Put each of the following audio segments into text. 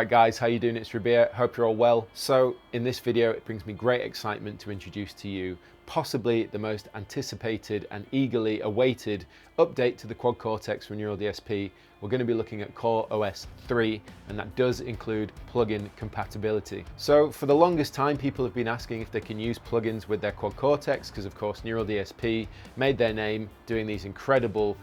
Alright guys, how you doing? It's Rabea, hope you're all well. So in this video it brings me great excitement to introduce to you possibly the most anticipated and eagerly awaited update to the Quad Cortex from Neural DSP. We're going to be looking at CorOS 3 and that does include plugin compatibility. So for the longest time people have been asking if they can use plugins with their Quad Cortex because of course Neural DSP made their name doing these incredible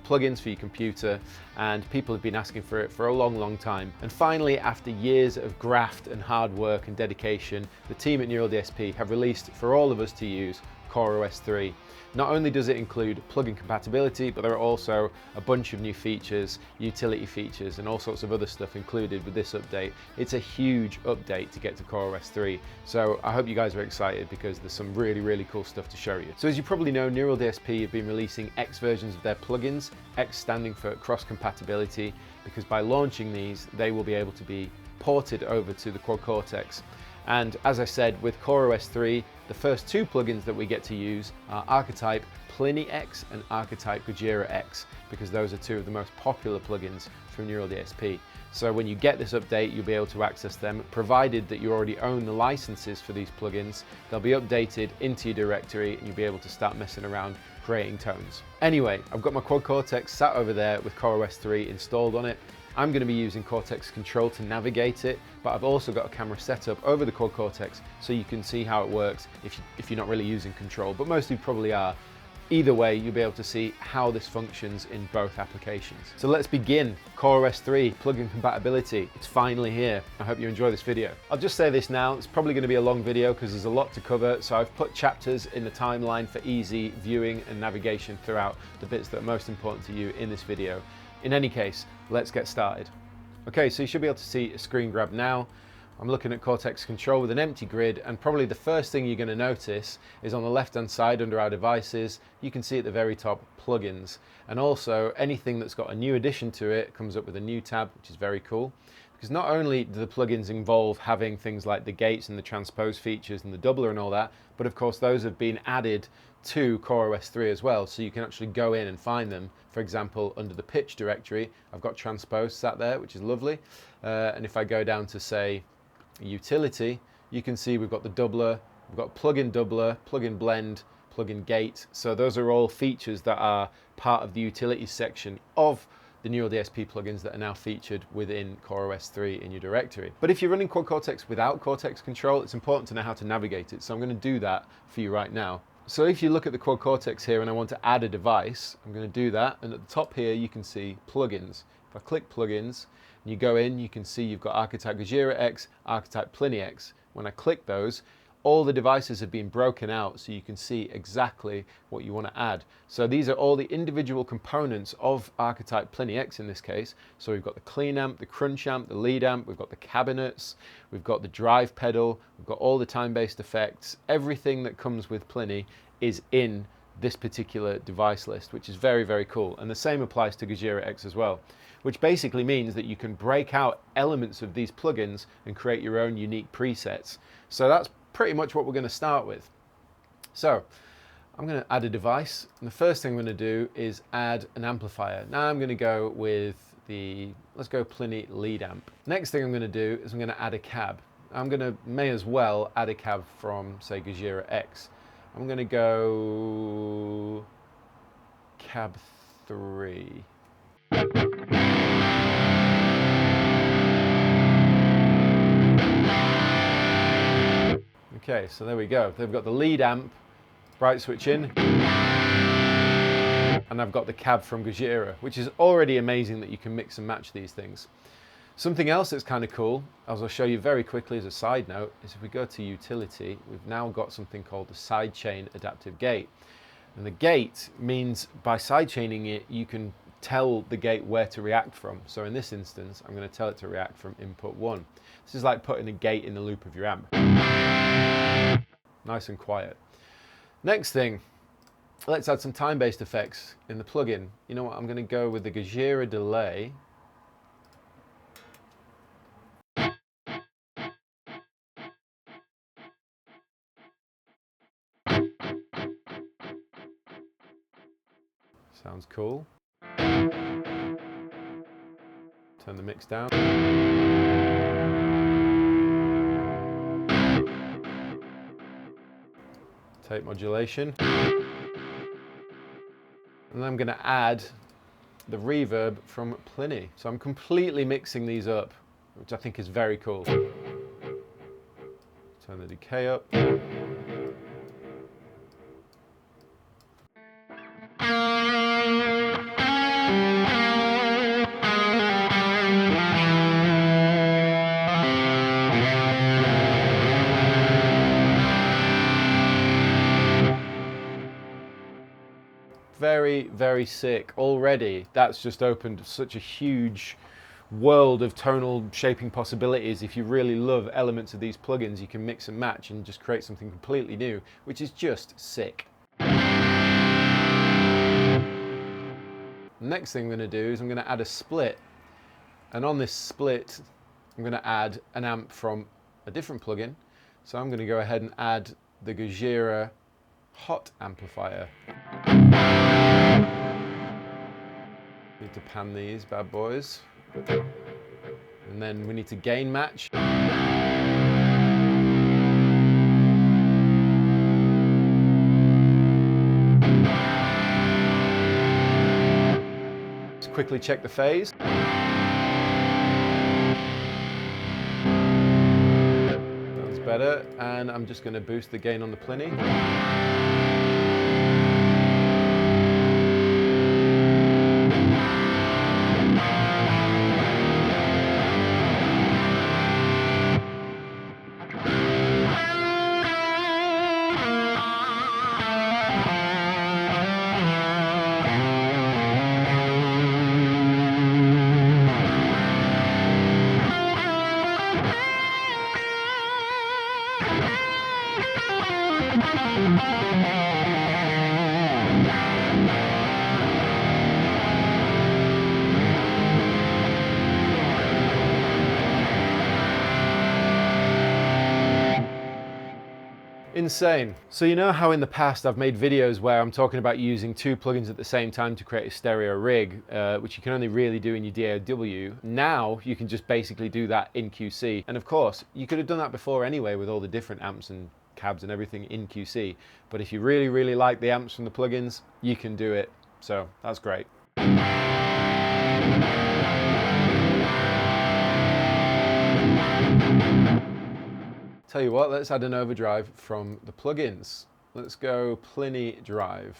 plugins for your computer, and people have been asking for it for a long time. And finally, after years of graft and hard work and dedication, the team at Neural DSP have released for all of us to use CorOS 3. Not only does it include plugin compatibility, but there are also a bunch of new features, utility features, and all sorts of other stuff included with this update. It's a huge update to get to CorOS 3, so I hope you guys are excited because there's some really cool stuff to show you. So as you probably know, Neural DSP have been releasing X versions of their plugins, X standing for cross compatibility, because by launching these, they will be able to be ported over to the Quad Cortex. And as I said, with CorOS 3, the first two plugins that we get to use are Archetype Plini X and Archetype Gojira X, because those are two of the most popular plugins from Neural DSP. So when you get this update, you'll be able to access them, provided that you already own the licenses for these plugins. They'll be updated into your directory and you'll be able to start messing around creating tones. Anyway, I've got my Quad Cortex sat over there with CorOS 3 installed on it. I'm going to be using Cortex Control to navigate it, but I've also got a camera set up over the Quad Cortex so you can see how it works if you're not really using Control, but most of you probably are. Either way, you'll be able to see how this functions in both applications. So let's begin. CorOS 3 plugin compatibility. It's finally here. I hope you enjoy this video. I'll just say this now, it's probably going to be a long video because there's a lot to cover, so I've put chapters in the timeline for easy viewing and navigation throughout the bits that are most important to you in this video. In any case, let's get started. Okay, so you should be able to see a screen grab now. I'm looking at Cortex Control with an empty grid, and probably the first thing you're going to notice is on the left hand side under our devices, you can see at the very top plugins, and also anything that's got a new addition to it comes up with a new tab, which is very cool, because not only do the plugins involve having things like the gates and the transpose features and the doubler and all that, but of course those have been added to CorOS 3 as well, so you can actually go in and find them. For example, under the pitch directory, I've got transpose sat there, which is lovely, and if I go down to say utility, you can see we've got the doubler, we've got plugin doubler, plugin blend, plugin gate. So those are all features that are part of the utilities section of the Neural DSP plugins that are now featured within CorOS 3 in your directory. But if you're running Quad Cortex without Cortex Control, it's important to know how to navigate it. So I'm going to do that for you right now. So if you look at the Quad Cortex here and I want to add a device, I'm going to do that. And at the top here, you can see plugins. If I click plugins and you go in, you can see you've got Archetype Gojira X, Archetype Plini X. When I click those, all the devices have been broken out so you can see exactly what you want to add. So these are all the individual components of Archetype Plini X in this case. So we've got the clean amp, the crunch amp, the lead amp, we've got the cabinets, we've got the drive pedal, we've got all the time-based effects. Everything that comes with Plini is in this particular device list, which is very cool. And the same applies to Gojira X as well, which basically means that you can break out elements of these plugins and create your own unique presets. So that's pretty much what we're going to start with. So I'm going to add a device, and the first thing I'm going to do is add an amplifier. Now I'm going to go with let's go Plini lead amp. Next thing I'm going to do is I'm going to add a cab. May as well add a cab from say Gojira X. I'm going to go cab 3. Okay, so there we go. They've got the lead amp, bright switch in, and I've got the cab from Gojira, which is already amazing that you can mix and match these things. Something else that's kind of cool, as I'll show you very quickly as a side note, is if we go to utility, we've now got something called the sidechain adaptive gate. And the gate means by sidechaining it, you can tell the gate where to react from. So in this instance, I'm going to tell it to react from input 1. This is like putting a gate in the loop of your amp. Nice and quiet. Next thing, let's add some time-based effects in the plugin. You know what, I'm going to go with the Gojira delay. Sounds cool. Turn the mix down. tape modulation. And then I'm going to add the reverb from Plini. So I'm completely mixing these up, which I think is very cool. Turn the decay up. Very, very sick. Already, that's just opened such a huge world of tonal shaping possibilities. If you really love elements of these plugins, you can mix and match and just create something completely new, which is just sick. Next thing I'm going to do is I'm going to add a split. And on this split, I'm going to add an amp from a different plugin. So I'm going to go ahead and add the Gojira Hot amplifier. Need to pan these bad boys. And then we need to gain match. Just quickly check the phase. That's better. And I'm just going to boost the gain on the Plini. Insane. So you know how in the past I've made videos where I'm talking about using two plugins at the same time to create a stereo rig, which you can only really do in your DAW. Now you can just basically do that in QC. And of course, you could have done that before anyway with all the different amps and cabs and everything in QC. But if you really, really like the amps from the plugins, you can do it. So that's great. Tell you what, let's add an overdrive from the plugins. Let's go Plini Drive.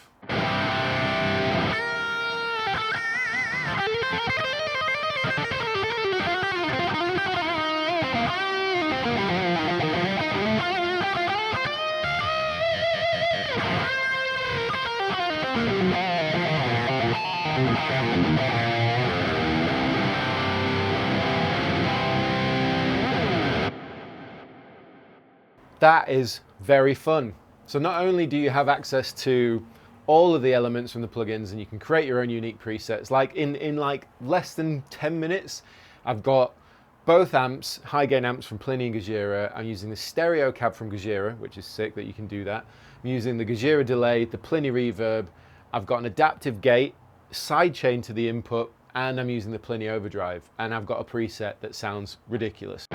That is very fun. So not only do you have access to all of the elements from the plugins and you can create your own unique presets, like in like less than 10 minutes, I've got both amps, high gain amps from Plini and Gojira. I'm using the stereo cab from Gojira, which is sick that you can do that. I'm using the Gojira delay, the Plini reverb. I've got an adaptive gate, sidechain to the input, and I'm using the Plini overdrive. And I've got a preset that sounds ridiculous.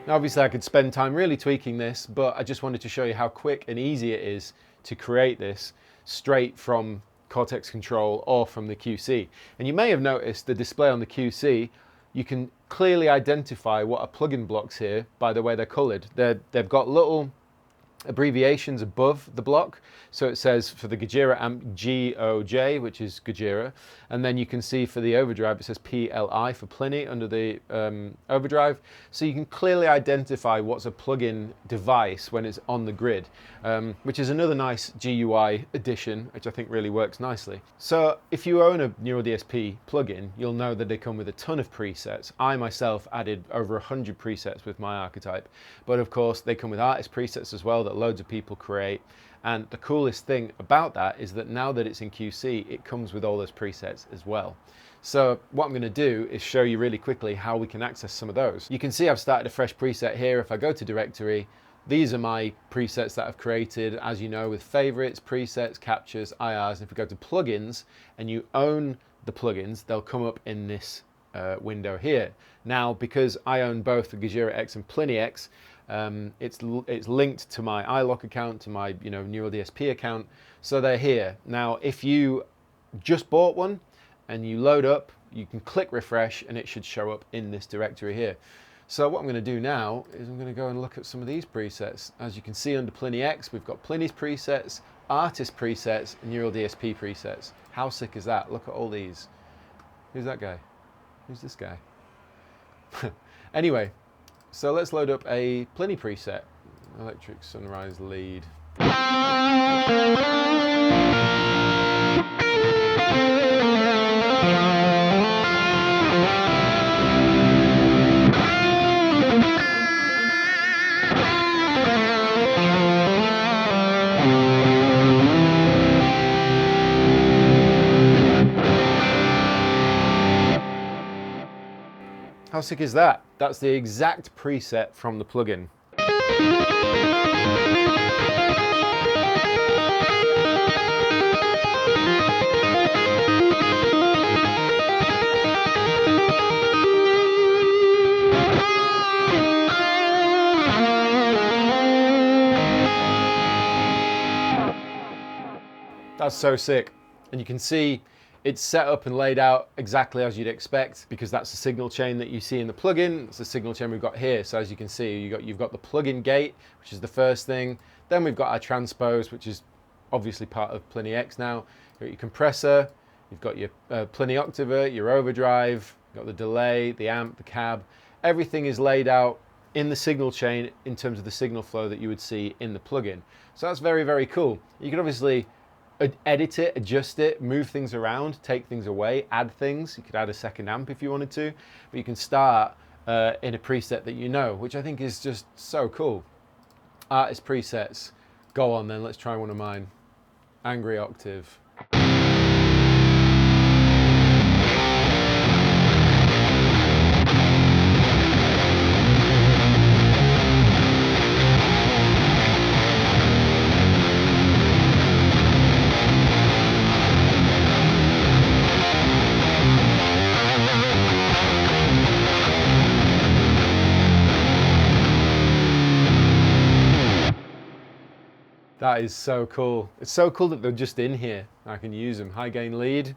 Now obviously I could spend time really tweaking this, but I just wanted to show you how quick and easy it is to create this straight from Cortex Control or from the QC. And you may have noticed the display on the QC, you can clearly identify what are plugin blocks here by the way they're colored. They've got little abbreviations above the block. So it says for the Gojira amp GOJ, which is Gojira, and then you can see for the overdrive it says PLI for Plini under the overdrive. So you can clearly identify what's a plugin device when it's on the grid, which is another nice GUI addition, which I think really works nicely. So if you own a Neural DSP plugin, you'll know that they come with a ton of presets. I myself added over 100 presets with my archetype, but of course they come with artist presets as well that loads of people create. And the coolest thing about that is that now that it's in QC, it comes with all those presets as well. So what I'm going to do is show you really quickly how we can access some of those. You can see I've started a fresh preset here. If I go to directory, these are my presets that I've created, as you know, with favorites, presets, captures, IRs. And if we go to plugins and you own the plugins, they'll come up in this window here. Now, because I own both the Gojira X and Plini X, it's linked to my iLok account, to my Neural DSP account, so they're here. Now, if you just bought one and you load up, you can click refresh and it should show up in this directory here. So what I'm going to do now is I'm going to go and look at some of these presets. As you can see under Plini X, we've got Plini's presets, artist presets, and Neural DSP presets. How sick is that? Look at all these. Who's that guy? Who's this guy? Anyway, so let's load up a Plini preset. Electric Sunrise Lead. How sick is that? That's the exact preset from the plugin. That's so sick. And you can see it's set up and laid out exactly as you'd expect, because that's the signal chain that you see in the plugin. It's the signal chain we've got here. So as you can see, you've got the plugin gate, which is the first thing. Then we've got our transpose, which is obviously part of Plini X now. You've got your compressor, you've got your Plini octavert, your overdrive, you've got the delay, the amp, the cab. Everything is laid out in the signal chain in terms of the signal flow that you would see in the plugin. So that's very, very cool. You can obviously edit it, adjust it, move things around, take things away, add things. You could add a second amp if you wanted to, but you can start in a preset that you know, which I think is just so cool. Artist presets. Go on then, let's try one of mine. Angry Octave. That is so cool. It's so cool that they're just in here. I can use them. High gain lead.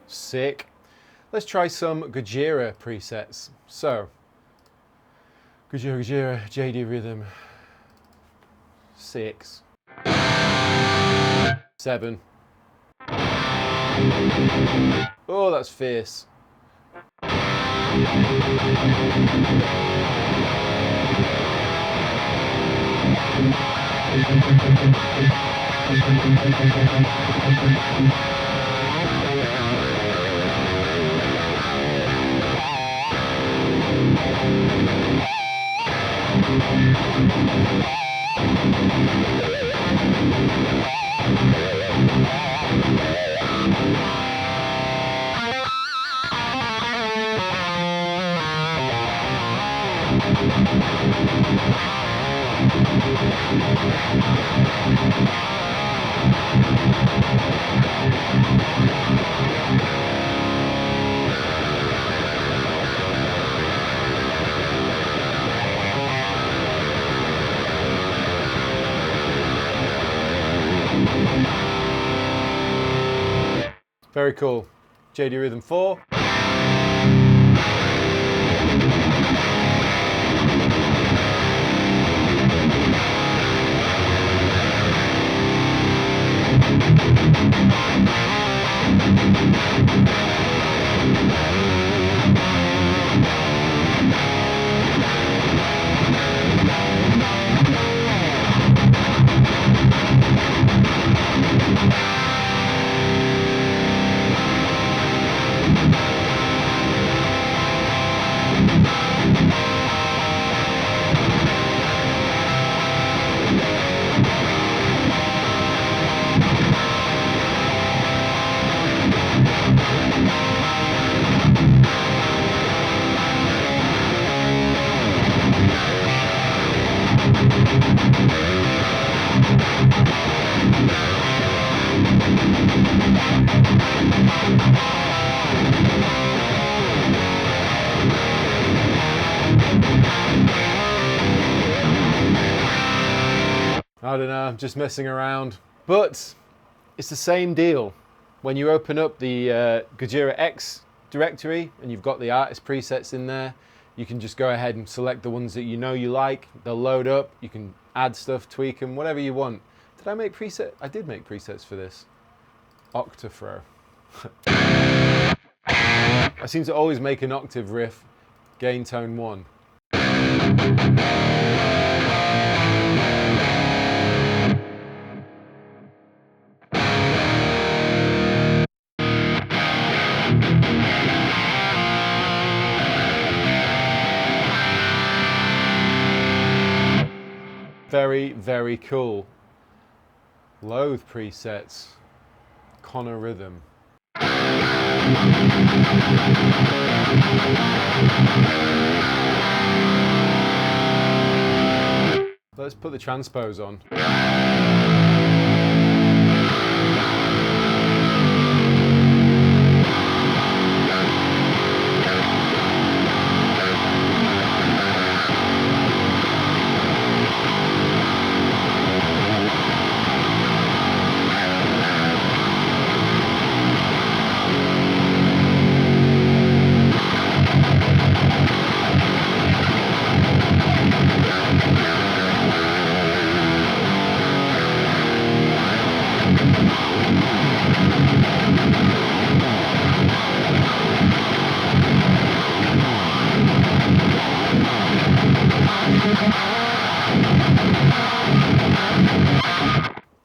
Sick. Let's try some Gojira presets. So, Gojira, JD Rhythm, 6, 7. Oh, that's fierce. Very cool. JD Rhythm 4. I don't know, I'm just messing around. But it's the same deal. When you open up the Gojira X directory and you've got the artist presets in there, you can just go ahead and select the ones that you know you like. They'll load up, you can add stuff, tweak them, whatever you want. Did I make presets? I did make presets for this. Octafro. I seem to always make an octave riff, gain tone 1. Very, very cool. Loathe presets, Connor rhythm. Let's put the transpose on.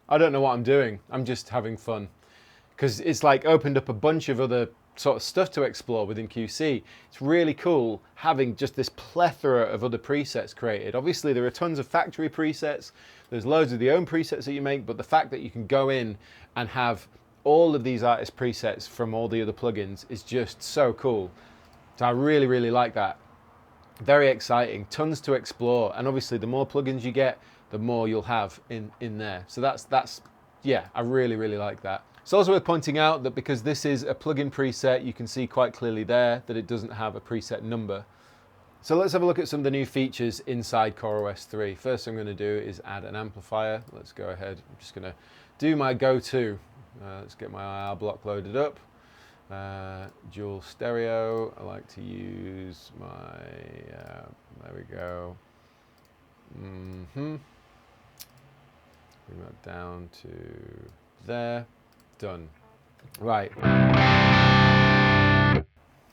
I don't know what I'm doing. I'm just having fun. Because it's like opened up a bunch of other sort of stuff to explore within QC. It's really cool having just this plethora of other presets created. Obviously there are tons of factory presets. There's loads of the own presets that you make, but the fact that you can go in and have all of these artist presets from all the other plugins is just so cool. So I really, really like that. Very exciting, tons to explore. And obviously the more plugins you get, the more you'll have in there. So that's yeah, I really, really like that. It's also worth pointing out that because this is a plugin preset, you can see quite clearly there that it doesn't have a preset number. So let's have a look at some of the new features inside CorOS 3. First thing I'm going to do is add an amplifier. Let's go ahead. I'm just going to do my go-to. Let's get my IR block loaded up. Dual stereo. I like to use my, there we go. Bring that down to there. Done. Right.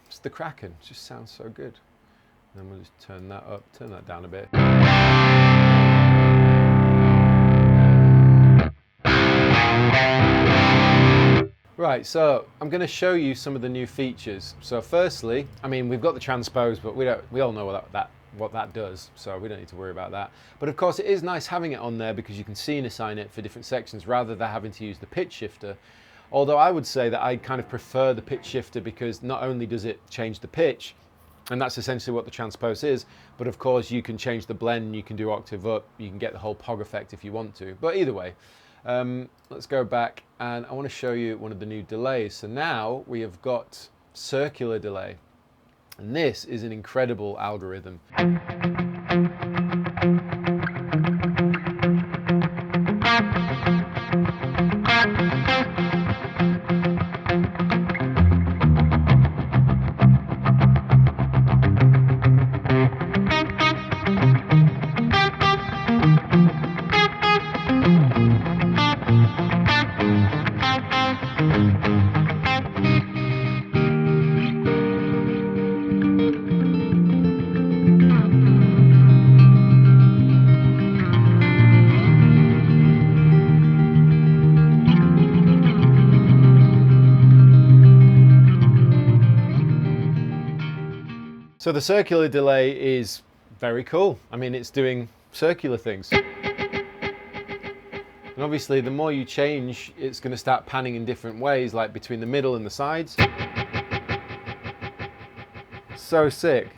It's the Kraken. It just sounds so good. And then we'll just turn that up, turn that down a bit. Right, so I'm going to show you some of the new features. So firstly, I mean, we've got the transpose, but we all know what that does, so we don't need to worry about that. But of course it is nice having it on there because you can scene assign it for different sections rather than having to use the pitch shifter. Although I would say that I kind of prefer the pitch shifter because not only does it change the pitch, and that's essentially what the transpose is, but of course you can change the blend, you can do octave up, you can get the whole POG effect if you want to. But either way, let's go back and I want to show you one of the new delays. So now we have got circular delay. And this is an incredible algorithm. So the circular delay is very cool. I mean, it's doing circular things. And obviously, the more you change, it's going to start panning in different ways, like between the middle and the sides. So sick.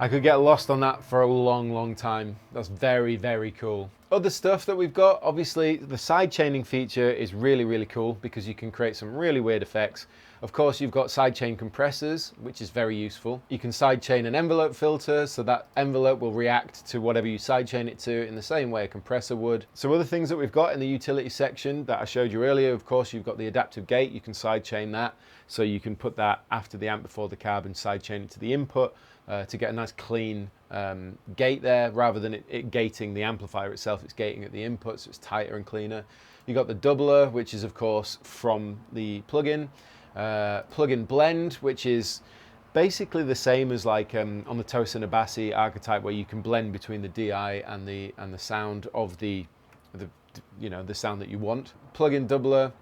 I could get lost on that for a long time. That's very, very cool. Other stuff that we've got, obviously the side chaining feature is really cool because you can create some really weird effects. Of course, you've got sidechain compressors, which is very useful. You can sidechain an envelope filter, so that envelope will react to whatever you sidechain it to in the same way a compressor would. So other things that we've got in the utility section that I showed you earlier, of course, you've got the adaptive gate. You can sidechain that, so you can put that after the amp before the cab and sidechain it to the input to get a nice clean gate there, rather than it gating the amplifier itself. It's gating at the input, so it's tighter and cleaner. You got the doubler, which is of course from the plugin. Plugin blend, which is basically the same as like on the Tosin Abassi archetype, where you can blend between the DI and the sound of the sound that you want. Plugin doubler,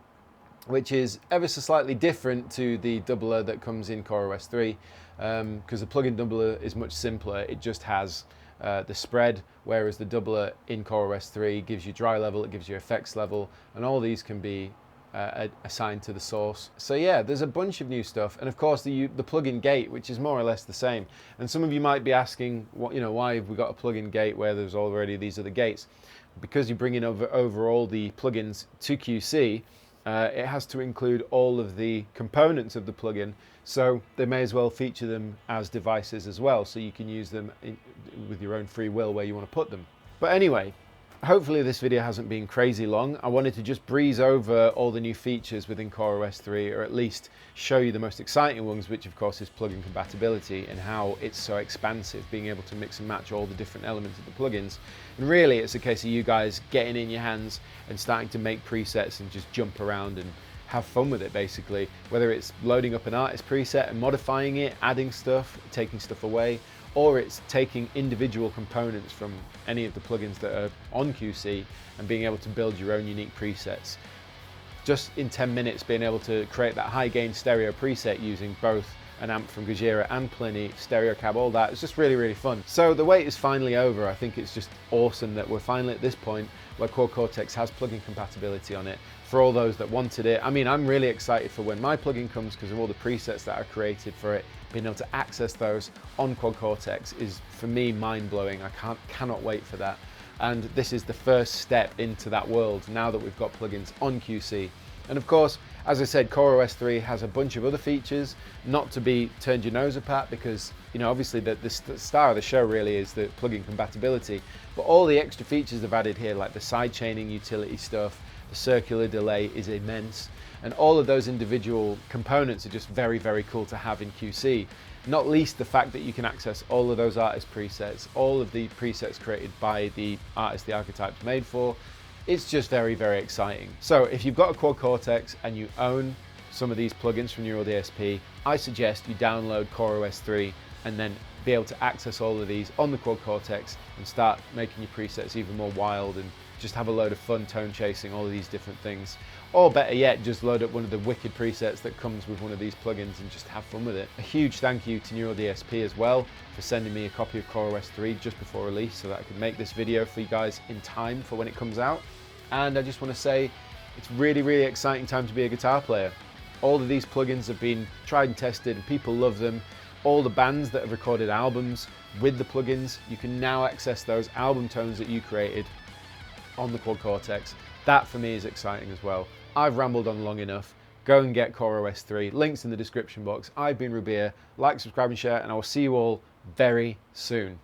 which is ever so slightly different to the doubler that comes in CorOS 3, because the plugin doubler is much simpler. It just has the spread, whereas the doubler in CorOS 3 gives you dry level, it gives you effects level, and all these can be assigned to the source. So yeah, there's a bunch of new stuff, and of course the plugin gate, which is more or less the same. And some of you might be asking, why have we got a plugin gate where there's already these other gates? Because you're bringing over all the plugins to QC, it has to include all of the components of the plugin, so they may as well feature them as devices as well, so you can use them with your own free will where you want to put them. But anyway, hopefully this video hasn't been crazy long. I wanted to just breeze over all the new features within CorOS 3, or at least show you the most exciting ones, which of course is plugin compatibility and how it's so expansive, being able to mix and match all the different elements of the plugins. And really it's a case of you guys getting in your hands and starting to make presets and just jump around and have fun with it, basically. Whether it's loading up an artist preset and modifying it, adding stuff, taking stuff away, or it's taking individual components from any of the plugins that are on QC and being able to build your own unique presets. Just in 10 minutes being able to create that high gain stereo preset using both an amp from Gojira and Plini, stereo cab, all that. It's just really fun. So the wait is finally over. I think it's just awesome that we're finally at this point where Quad Cortex has plugin compatibility on it for all those that wanted it. I mean, I'm really excited for when my plugin comes because of all the presets that I created for it. Being able to access those on Quad Cortex is, for me, mind-blowing. I cannot wait for that. And this is the first step into that world now that we've got plugins on QC. And of course, as I said, CorOS 3 has a bunch of other features, not to be turned your nose up at, because obviously the star of the show really is the plugin compatibility. But all the extra features they've added here, like the side chaining utility stuff, the circular delay is immense, and all of those individual components are just very cool to have in QC. Not least the fact that you can access all of those artist presets, all of the presets created by the artist the archetype's made for. It's just very exciting. So if you've got a Quad Cortex and you own some of these plugins from Neural DSP, I suggest you download CorOS 3 and then be able to access all of these on the Quad Cortex and start making your presets even more wild and just have a load of fun tone chasing all of these different things. Or better yet, just load up one of the wicked presets that comes with one of these plugins and just have fun with it. A huge thank you to Neural DSP as well for sending me a copy of CorOS 3 just before release so that I could make this video for you guys in time for when it comes out. And I just want to say it's really exciting time to be a guitar player. All of these plugins have been tried and tested and people love them. All the bands that have recorded albums with the plugins, you can now access those album tones that you created on the Quad Cortex. That for me is exciting as well. I've rambled on long enough. Go and get CorOS 3. Links in the description box. I've been Rabea. Like, subscribe and share, and I will see you all very soon.